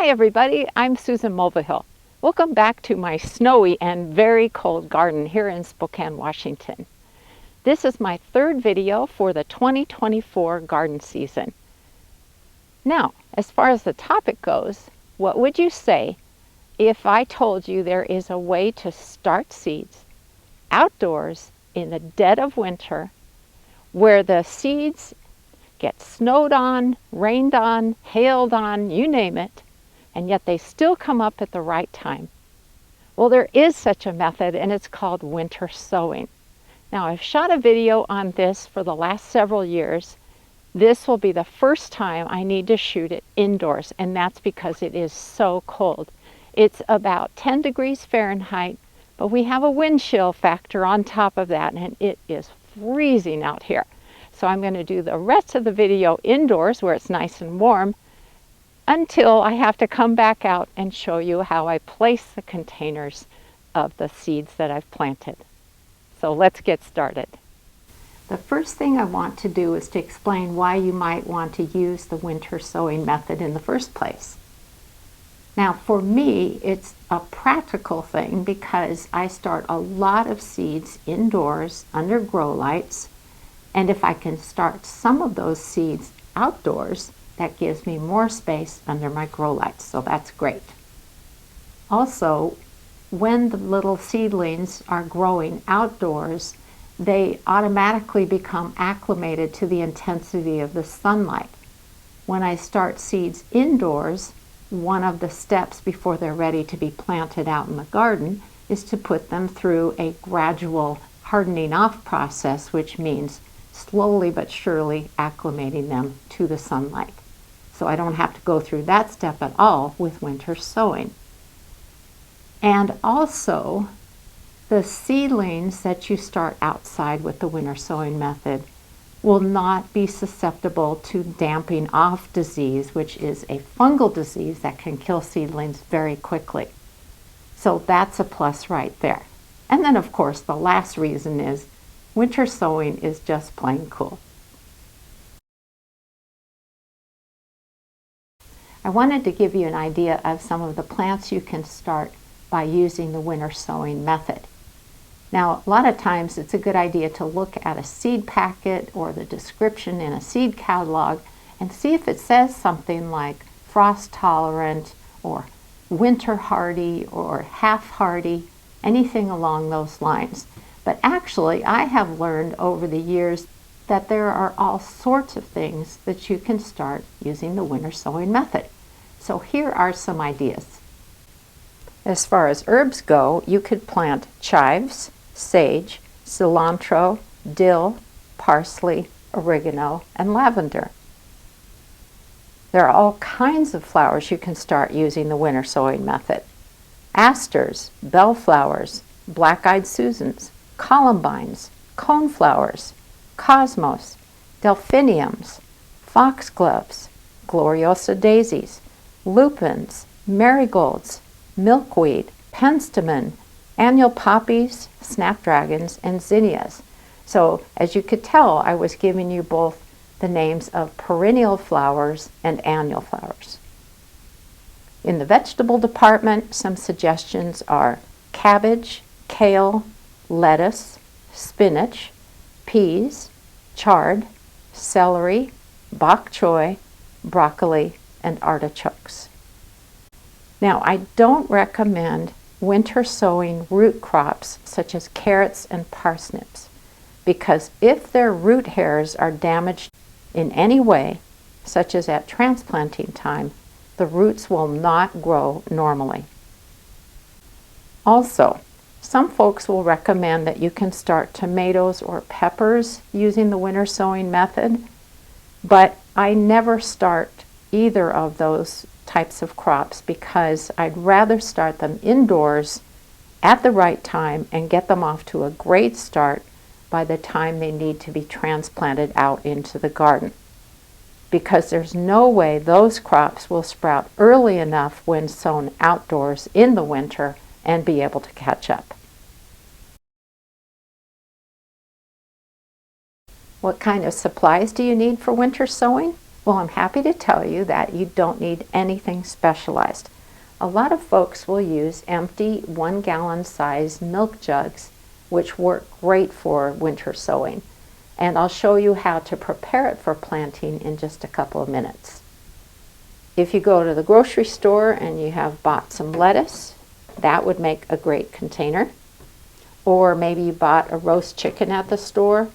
Hi everybody, I'm Susan Mulvihill. Welcome back to my snowy and very cold garden here in Spokane, Washington. This is my third video for the 2024 garden season. Now, as far as the topic goes, what would you say if I told you there is a way to start seeds outdoors in the dead of winter where the seeds get snowed on, rained on, hailed on, you name it, and yet they still come up at the right time? Well, there is such a method, and it's called winter sowing. Now, I've shot a video on this for the last several years. This will be the first time I need to shoot it indoors, and that's because it is so cold. It's about 10 degrees Fahrenheit, but we have a wind chill factor on top of that, and it is freezing out here. So I'm going to do the rest of the video indoors where it's nice and warm, until I have to come back out and show you how I place the containers of the seeds that I've planted. So let's get started. The first thing I want to do is to explain why you might want to use the winter sowing method in the first place. Now, for me, it's a practical thing because I start a lot of seeds indoors under grow lights, and if I can start some of those seeds outdoors, that gives me more space under my grow lights, so that's great. Also, when the little seedlings are growing outdoors, they automatically become acclimated to the intensity of the sunlight. When I start seeds indoors, one of the steps before they're ready to be planted out in the garden is to put them through a gradual hardening off process, which means slowly but surely acclimating them to the sunlight. So I don't have to go through that step at all with winter sowing. And also, the seedlings that you start outside with the winter sowing method will not be susceptible to damping off disease, which is a fungal disease that can kill seedlings very quickly. So that's a plus right there. And then, of course, the last reason is winter sowing is just plain cool. I wanted to give you an idea of some of the plants you can start by using the winter sowing method. Now, a lot of times it's a good idea to look at a seed packet or the description in a seed catalog and see if it says something like frost tolerant or winter hardy or half hardy, anything along those lines. But actually, I have learned over the years that there are all sorts of things that you can start using the winter sowing method. So here are some ideas. As far as herbs go, you could plant chives, sage, cilantro, dill, parsley, oregano, and lavender. There are all kinds of flowers you can start using the winter sowing method. Asters, bellflowers, black-eyed Susans, columbines, coneflowers, cosmos, delphiniums, foxgloves, gloriosa daisies, lupins, marigolds, milkweed, penstemon, annual poppies, snapdragons, and zinnias. So as you could tell, I was giving you both the names of perennial flowers and annual flowers. In the vegetable department, some suggestions are cabbage, kale, lettuce, spinach, peas, chard, celery, bok choy, broccoli, and artichokes. Now, I don't recommend winter sowing root crops such as carrots and parsnips, because if their root hairs are damaged in any way, such as at transplanting time, the roots will not grow normally. Also, some folks will recommend that you can start tomatoes or peppers using the winter sowing method, but I never start either of those types of crops because I'd rather start them indoors at the right time and get them off to a great start by the time they need to be transplanted out into the garden. Because there's no way those crops will sprout early enough when sown outdoors in the winter and be able to catch up. What kind of supplies do you need for winter sowing? Well, I'm happy to tell you that you don't need anything specialized. A lot of folks will use empty 1-gallon size milk jugs, which work great for winter sowing. And I'll show you how to prepare it for planting in just a couple of minutes. If you go to the grocery store and you have bought some lettuce, that would make a great container. Or maybe you bought a roast chicken at the store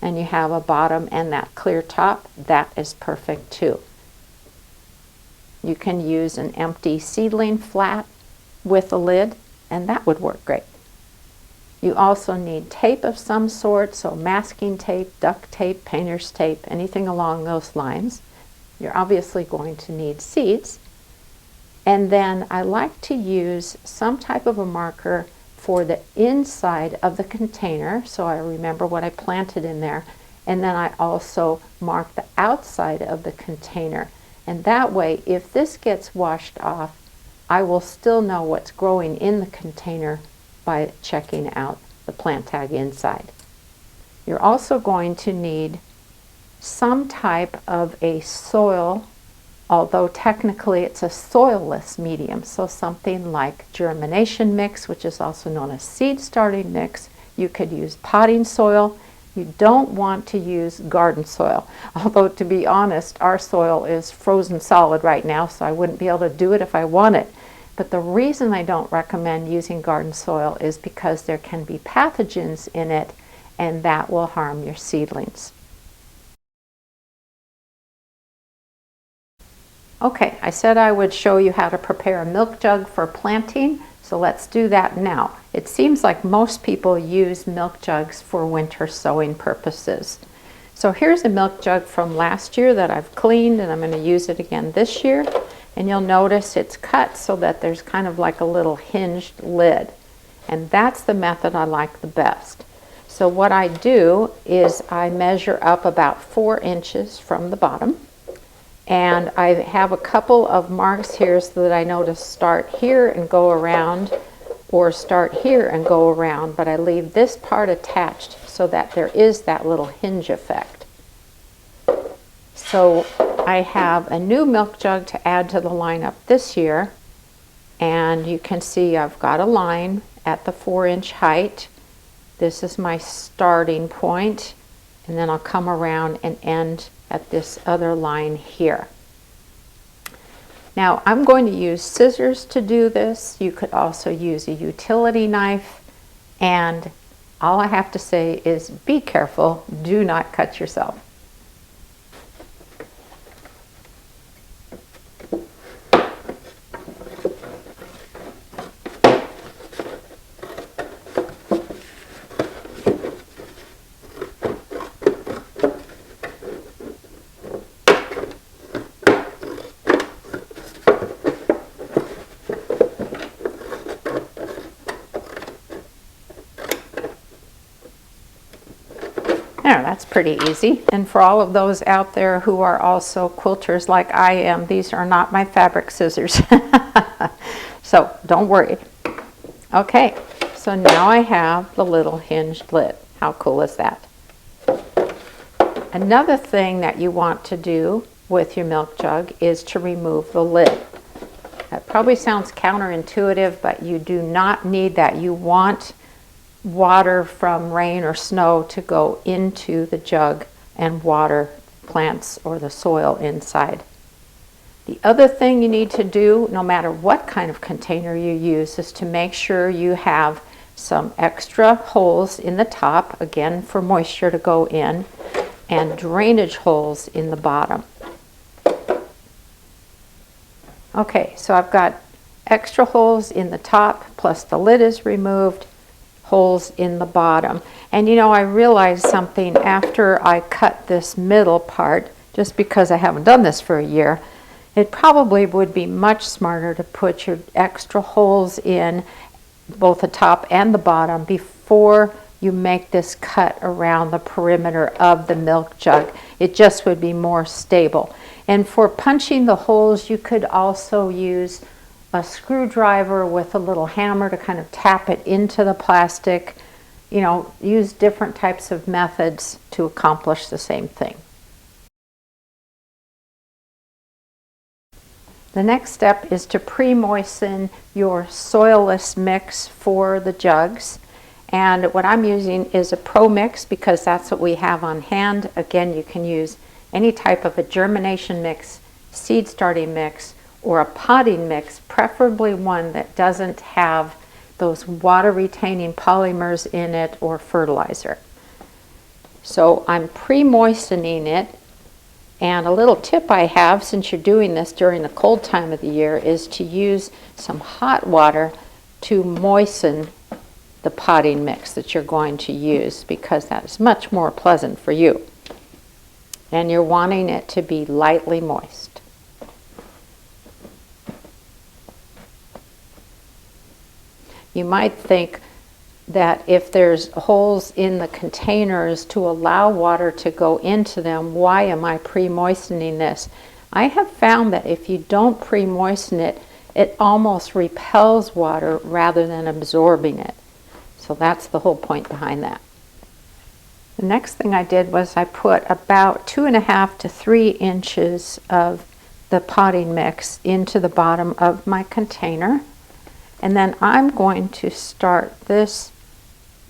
and you have a bottom and that clear top, that is perfect too. You can use an empty seedling flat with a lid, and that would work great. You also need tape of some sort, so masking tape, duct tape, painter's tape, anything along those lines. You're obviously going to need seeds. And then I like to use some type of a marker for the inside of the container, so I remember what I planted in there, and then I also mark the outside of the container, and that way if this gets washed off, I will still know what's growing in the container by checking out the plant tag inside. You're also going to need some type of a soil, although technically it's a soilless medium, so something like germination mix, which is also known as seed starting mix. You could use potting soil. You don't want to use garden soil, although to be honest, our soil is frozen solid right now, so I wouldn't be able to do it if I wanted. But the reason I don't recommend using garden soil is because there can be pathogens in it, and that will harm your seedlings. Okay, I said I would show you how to prepare a milk jug for planting, so let's do that now. It seems like most people use milk jugs for winter sowing purposes. So here's a milk jug from last year that I've cleaned, and I'm going to use it again this year. And you'll notice it's cut so that there's kind of like a little hinged lid. And that's the method I like the best. So what I do is I measure up about 4 inches from the bottom. And I have a couple of marks here so that I know to start here and go around, or start here and go around, but I leave this part attached so that there is that little hinge effect. So I have a new milk jug to add to the lineup this year, and you can see I've got a line at the 4-inch height. This is my starting point, and then I'll come around and end at this other line here. Now I'm going to use scissors to do this. You could also use a utility knife, and all I have to say is be careful, do not cut yourself. There, that's pretty easy. And for all of those out there who are also quilters like I am, these are not my fabric scissors. So don't worry. Okay, so now I have the little hinged lid. How cool is that? Another thing that you want to do with your milk jug is to remove the lid. That probably sounds counterintuitive, but you do not need that. You want water from rain or snow to go into the jug and water plants or the soil inside. The other thing you need to do, no matter what kind of container you use, is to make sure you have some extra holes in the top, again for moisture to go in, and drainage holes in the bottom. Okay, so I've got extra holes in the top, plus the lid is removed, holes in the bottom. And you know, I realized something after I cut this middle part, just because I haven't done this for a year, it probably would be much smarter to put your extra holes in both the top and the bottom before you make this cut around the perimeter of the milk jug. It just would be more stable. And for punching the holes, you could also use a screwdriver with a little hammer to kind of tap it into the plastic. You know, use different types of methods to accomplish the same thing. The next step is to pre-moisten your soilless mix for the jugs. And what I'm using is a Pro Mix because that's what we have on hand. Again, you can use any type of a germination mix, seed starting mix, or a potting mix, preferably one that doesn't have those water retaining polymers in it or fertilizer. So I'm pre-moistening it. And a little tip I have, since you're doing this during the cold time of the year, is to use some hot water to moisten the potting mix that you're going to use, because that is much more pleasant for you. And you're wanting it to be lightly moist. You might think that if there's holes in the containers to allow water to go into them, why am I pre-moistening this? I have found that if you don't pre-moisten it, it almost repels water rather than absorbing it. So that's the whole point behind that. The next thing I did was I put about 2.5 to 3 inches of the potting mix into the bottom of my container. And then I'm going to start this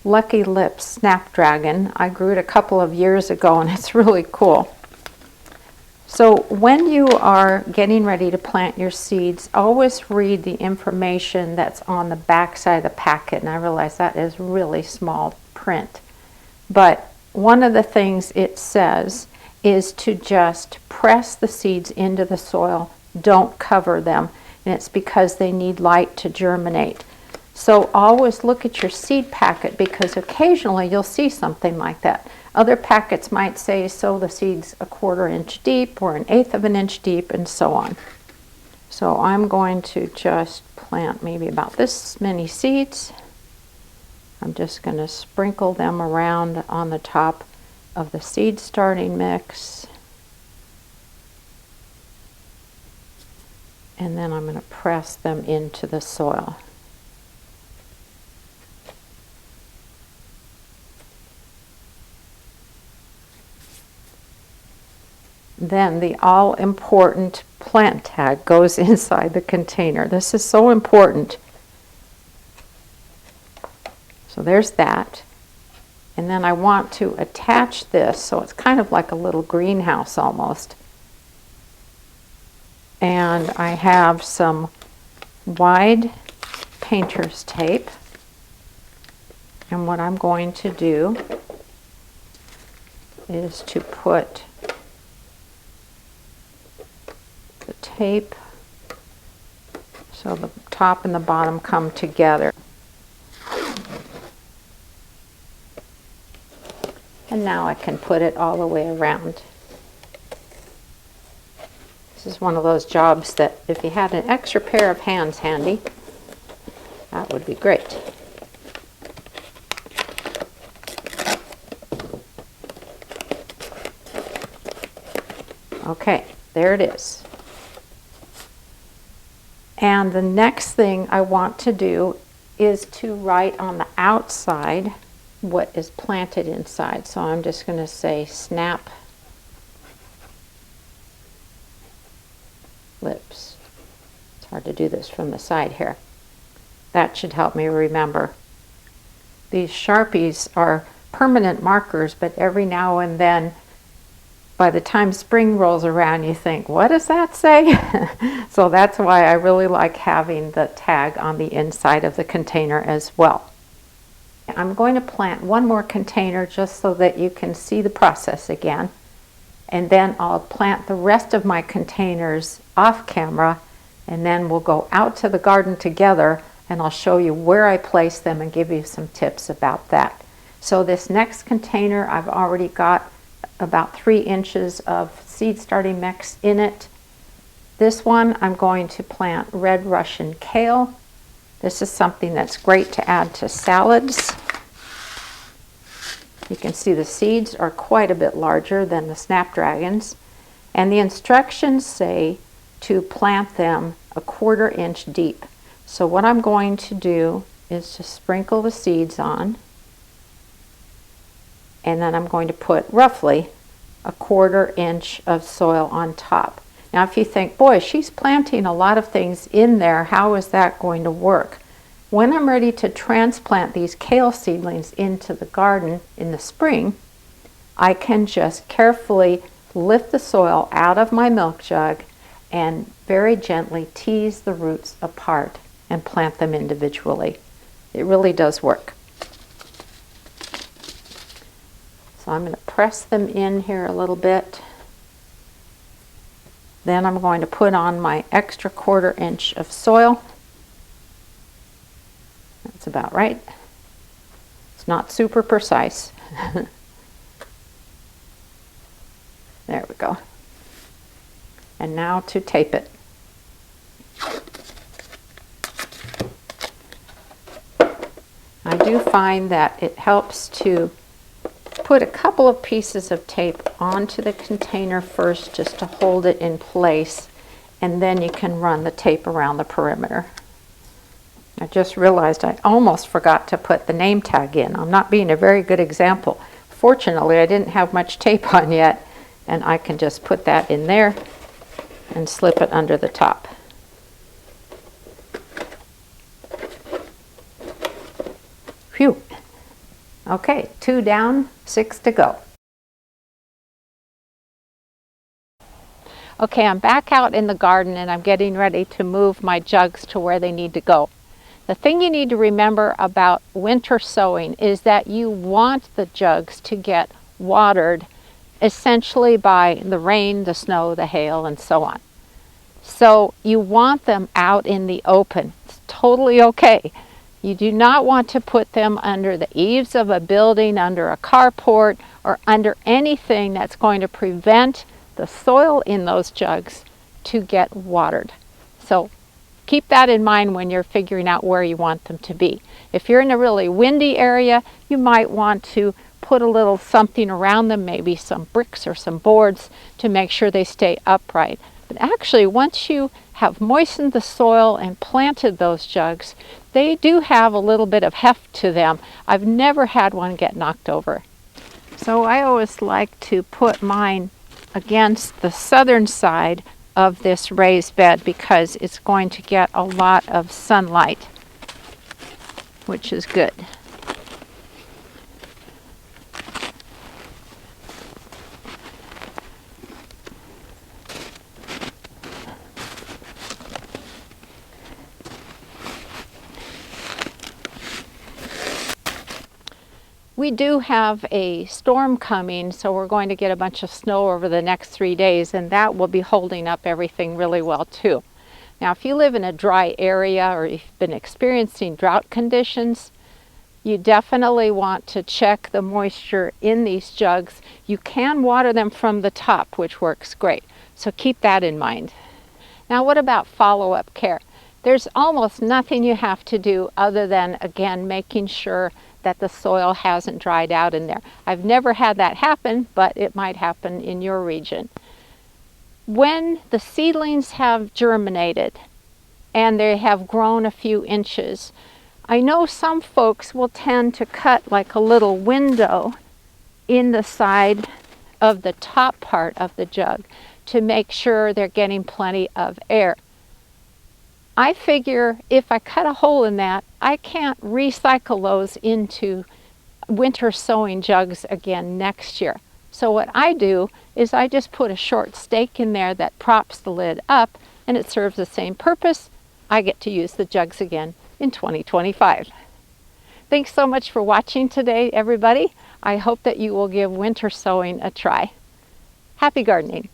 Lucky Lips Snapdragon. I grew it a couple of years ago and it's really cool. So when you are getting ready to plant your seeds, always read the information that's on the back side of the packet. And I realize that is really small print. But one of the things it says is to just press the seeds into the soil. Don't cover them. And it's because they need light to germinate. So always look at your seed packet, because occasionally you'll see something like that. Other packets might say sow the seeds 1/4 inch deep or 1/8 of an inch deep, and so on. So I'm going to just plant maybe about this many seeds. I'm just going to sprinkle them around on the top of the seed starting mix. And then I'm going to press them into the soil. Then the all-important plant tag goes inside the container. This is so important. So there's that. And then I want to attach this, so it's kind of like a little greenhouse almost. And I have some wide painter's tape. And what I'm going to do is to put the tape so the top and the bottom come together. And now I can put it all the way around. This is one of those jobs that if you had an extra pair of hands handy, that would be great. Okay, there it is. And the next thing I want to do is to write on the outside what is planted inside. So I'm just going to say snap lips. It's hard to do this from the side here. That should help me remember. These Sharpies are permanent markers, but every now and then, by the time spring rolls around, you think, what does that say? So that's why I really like having the tag on the inside of the container as well. I'm going to plant one more container just so that you can see the process again. And then I'll plant the rest of my containers off camera, and then we'll go out to the garden together and I'll show you where I place them and give you some tips about that. So this next container, I've already got about 3 inches of seed starting mix in it. This one I'm going to plant red Russian kale. This is something that's great to add to salads. You can see the seeds are quite a bit larger than the snapdragons, and the instructions say to plant them 1/4 inch deep. So what I'm going to do is to sprinkle the seeds on, and then I'm going to put roughly 1/4 inch of soil on top. Now if you think, boy, she's planting a lot of things in there, how is that going to work? When I'm ready to transplant these kale seedlings into the garden in the spring, I can just carefully lift the soil out of my milk jug and very gently tease the roots apart and plant them individually. It really does work. So I'm going to press them in here a little bit. Then I'm going to put on my extra 1/4 inch of soil. That's about right. It's not super precise. There we go. And now to tape it. I do find that it helps to put a couple of pieces of tape onto the container first just to hold it in place, and then you can run the tape around the perimeter. I just realized I almost forgot to put the name tag in. I'm not being a very good example. Fortunately, I didn't have much tape on yet, and I can just put that in there and slip it under the top. Phew. Okay, 2 down, 6 to go. Okay, I'm back out in the garden and I'm getting ready to move my jugs to where they need to go. The thing you need to remember about winter sowing is that you want the jugs to get watered essentially by the rain, the snow, the hail, and so on. So you want them out in the open. It's totally okay. You do not want to put them under the eaves of a building, under a carport, or under anything that's going to prevent the soil in those jugs to get watered. So keep that in mind when you're figuring out where you want them to be. If you're in a really windy area, you might want to put a little something around them, maybe some bricks or some boards, to make sure they stay upright. But actually, once you have moistened the soil and planted those jugs, they do have a little bit of heft to them. I've never had one get knocked over. So I always like to put mine against the southern side of this raised bed because it's going to get a lot of sunlight, which is good. We do have a storm coming, so we're going to get a bunch of snow over the next 3 days, and that will be holding up everything really well too. Now, if you live in a dry area or you've been experiencing drought conditions, you definitely want to check the moisture in these jugs. You can water them from the top, which works great, so keep that in mind. Now, what about follow-up care? There's almost nothing you have to do other than, again, making sure that the soil hasn't dried out in there. I've never had that happen, but it might happen in your region. When the seedlings have germinated and they have grown a few inches, I know some folks will tend to cut like a little window in the side of the top part of the jug to make sure they're getting plenty of air. I figure if I cut a hole in that, I can't recycle those into winter sowing jugs again next year. So what I do is I just put a short stake in there that props the lid up, and it serves the same purpose. I get to use the jugs again in 2025. Thanks so much for watching today, everybody. I hope that you will give winter sowing a try. Happy gardening.